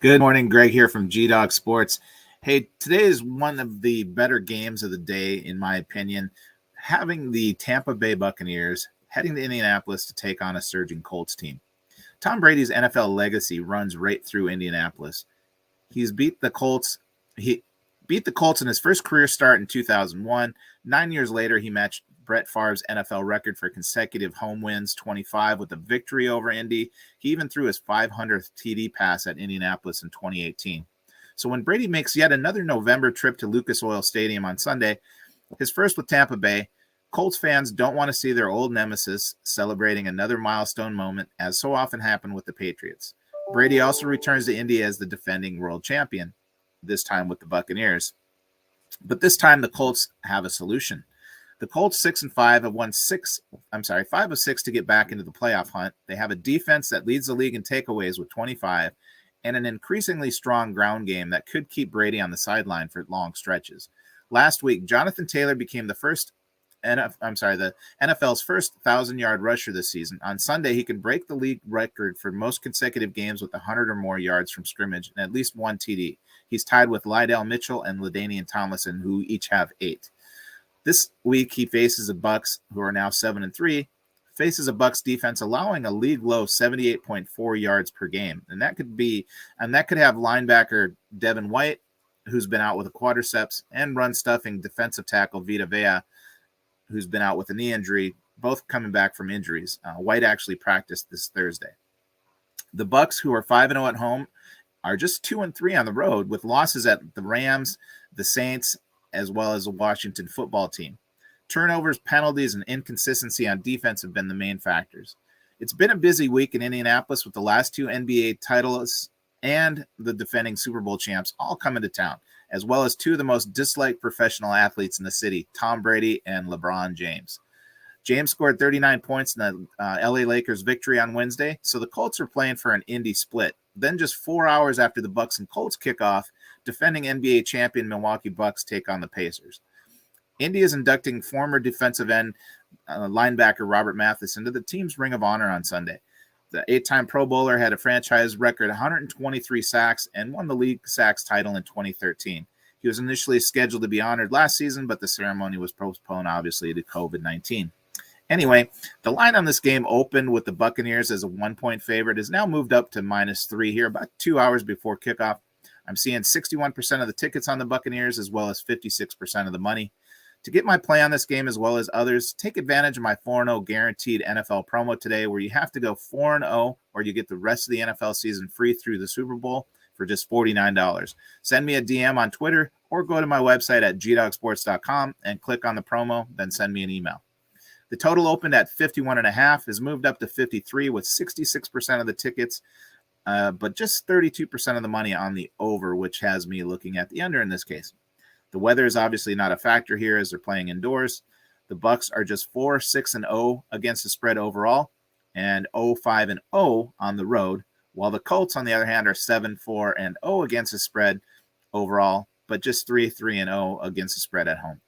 Good morning, Greg here from G-Dog Sports. Hey, today is one of the better games of the day, in my opinion. Having the Tampa Bay Buccaneers heading to Indianapolis to take on a surging Colts team. Tom Brady's NFL legacy runs right through Indianapolis. He's beat the Colts. He beat the Colts in his first career start in 2001. 9 years later, he matched Brett Favre's NFL record for consecutive home wins, 25, with a victory over Indy. He even threw his 500th TD pass at Indianapolis in 2018. So when Brady makes yet another November trip to Lucas Oil Stadium on Sunday, his first with Tampa Bay, Colts fans don't want to see their old nemesis celebrating another milestone moment, as so often happened with the Patriots. Brady also returns to Indy as the defending world champion, this time with the Buccaneers. But this time the Colts have a solution. The Colts 6-5 have won 5 of 6 to get back into the playoff hunt. They have a defense that leads the league in takeaways with 25 and an increasingly strong ground game that could keep Brady on the sideline for long stretches. Last week, Jonathan Taylor became the NFL's first 1,000-yard rusher this season. On Sunday, he could break the league record for most consecutive games with 100 or more yards from scrimmage and at least one TD. He's tied with Lydell Mitchell and LaDainian Tomlinson, who each have 8. This week, he faces the Bucs, who are now 7-3, faces a Bucs defense allowing a league-low 78.4 yards per game. And that could have linebacker Devin White, who's been out with a quadriceps, and run-stuffing defensive tackle Vita Vea, who's been out with a knee injury, both coming back from injuries. White actually practiced this Thursday. The Bucs, who are 5-0 at home, are just 2-3 on the road, with losses at the Rams, the Saints, as well as the Washington football team. Turnovers, penalties, and inconsistency on defense have been the main factors. It's been a busy week in Indianapolis with the last 2 NBA titles and the defending Super Bowl champs all coming to town, as well as 2 of the most disliked professional athletes in the city, Tom Brady and LeBron James. James scored 39 points in the LA Lakers victory on Wednesday, so the Colts are playing for an Indy split. Then just 4 hours after the Bucs and Colts kick off, defending NBA champion Milwaukee Bucks take on the Pacers. Indy is inducting former defensive end linebacker Robert Mathis into the team's Ring of Honor on Sunday. The 8-time Pro Bowler had a franchise record 123 sacks and won the league sacks title in 2013. He was initially scheduled to be honored last season, but the ceremony was postponed, obviously, to COVID-19. Anyway, the line on this game opened with the Buccaneers as a 1-point favorite, is now moved up to -3 here about 2 hours before kickoff. I'm seeing 61% of the tickets on the Buccaneers as well as 56% of the money. To get my play on this game as well as others, take advantage of my 4-0 guaranteed NFL promo today, where you have to go 4-0 or you get the rest of the NFL season free through the Super Bowl for just $49. Send me a DM on Twitter or go to my website at gdogsports.com and click on the promo, then send me an email. The total opened at 51.5, is moved up to 53 with 66% of the tickets, but just 32% of the money on the over, which has me looking at the under in this case. The weather is obviously not a factor here as they're playing indoors. The Bucs are just 4-6-0 against the spread overall and 0-5-0 on the road, while the Colts, on the other hand, are 7-4-0 against the spread overall, but just 3-3-0 against the spread at home.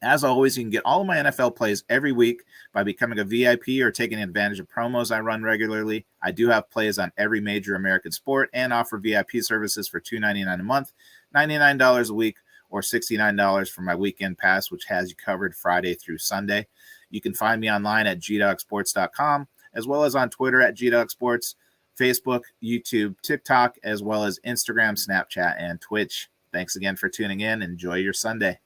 As always, you can get all of my NFL plays every week by becoming a VIP or taking advantage of promos I run regularly. I do have plays on every major American sport and offer VIP services for $2.99 a month, $99 a week, or $69 for my weekend pass, which has you covered Friday through Sunday. You can find me online at gdogsports.com, as well as on Twitter at gdogsports, Facebook, YouTube, TikTok, as well as Instagram, Snapchat, and Twitch. Thanks again for tuning in. Enjoy your Sunday.